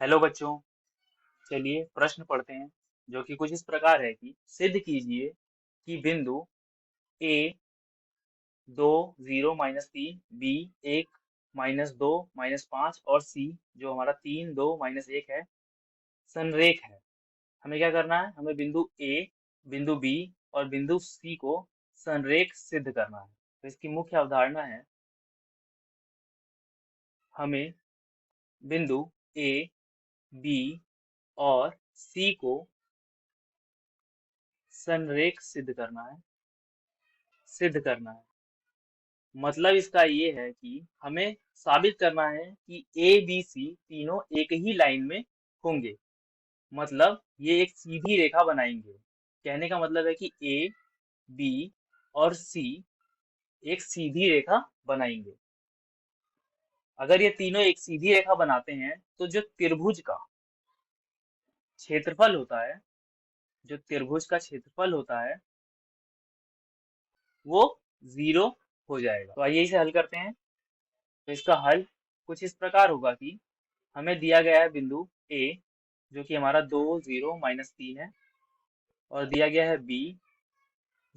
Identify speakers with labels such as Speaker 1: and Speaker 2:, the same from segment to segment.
Speaker 1: Hello बच्चों। चलिए प्रश्न पढ़ते हैं जो कि कुछ इस प्रकार है कि सिद्ध कीजिए कि बिंदु ए 2 0 - 3 बी 1 - 2 - 5 और सी जो हमारा 3 2 - 1 है संरेख है। हमें क्या करना है? हमें बिंदु ए, बिंदु बी और बिंदु सी को संरेख सिद्ध करना है। तो इसकी मुख्य अवधारणा है हमें बिंदु ए, बी और सी को संरेख सिद्ध करना है। मतलब इसका ये है कि हमें साबित करना है कि ए बी सी तीनों एक ही लाइन में होंगे। मतलब ये एक सीधी रेखा बनाएंगे। कहने का मतलब है कि ए, बी और सी एक सीधी रेखा बनाएंगे। अगर ये तीनों एक सीधी रेखा बनाते हैं तो जो त्रिभुज का क्षेत्रफल होता है, जो त्रिभुज का क्षेत्रफल होता है वो 0 हो जाएगा। तो आइए इसे हल करते हैं। तो इसका हल कुछ इस प्रकार होगा कि हमें दिया गया है बिंदु ए जो कि हमारा 2 0 - 3 है और दिया गया है बी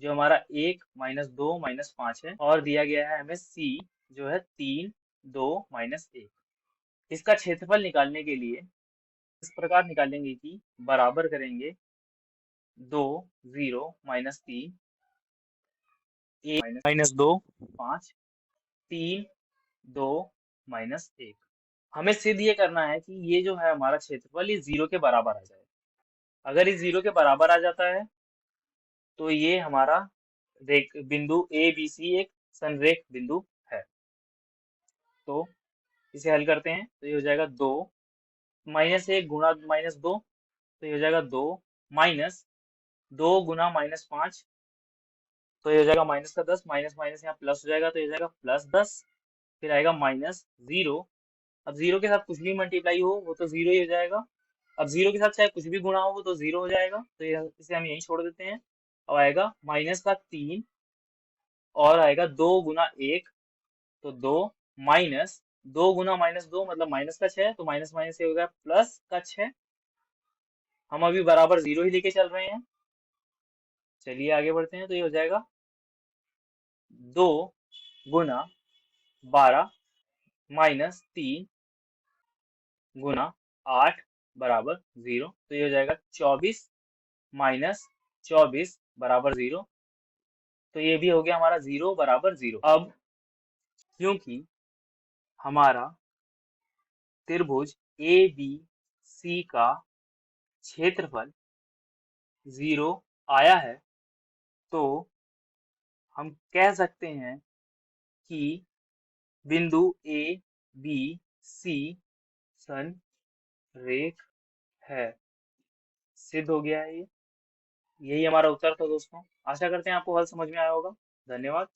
Speaker 1: जो हमारा 1 - 2 - 5 है और दिया गया है हमें सी जो है 3 2 - 1। इसका क्षेत्रफल निकालने के लिए इस प्रकार निकालेंगे कि बराबर करेंगे 2 0 - 3 1 - 2 5 3 2 - 1। हमें सिर्फ ये करना है कि ये जो है हमारा क्षेत्रफल ये 0 के बराबर आ जाए। अगर ये 0 के बराबर आ जाता है तो ये हमारा बिंदु ए बी सी एक संरेख बिंदु है। तो इसे हल करते हैं तो ये हो जाएगा 2 - 1 गुणा -2 तो ये हो जाएगा 2 - 2 गुना -5 तो ये हो जाएगा -10 माइनस माइनस यहाँ प्लस हो जाएगा तो ये हो जाएगा +10। फिर आएगा -0। अब 0 के साथ कुछ भी मल्टीप्लाई हो वो तो 0 ही हो जाएगा। अब 0 के साथ चाहे कुछ भी गुणा हो वो तो 0 हो जाएगा। तो इसे हम यहीं छोड़ देते हैं। अब आएगा -3 और आएगा 2 गुना 1 तो 2 माइनस 2 गुना -2 मतलब -6 तो माइनस माइनस से हो गया +6। हम अभी बराबर 0 ही लेके चल रहे हैं। चलिए आगे बढ़ते हैं तो ये हो जाएगा 2 गुना 12 - 3 गुना 8 बराबर 0 तो ये हो जाएगा 24 - 24 बराबर 0। तो ये भी हो गया हमारा 0 बराबर 0। अब क्योंकि हमारा त्रिभुज ए बी सी का क्षेत्रफल 0 आया है तो हम कह सकते हैं कि बिंदु ए बी सी संरेख है। सिद्ध हो गया है ये। यही हमारा उत्तर था दोस्तों। आशा करते हैं आपको हल समझ में आया होगा। धन्यवाद।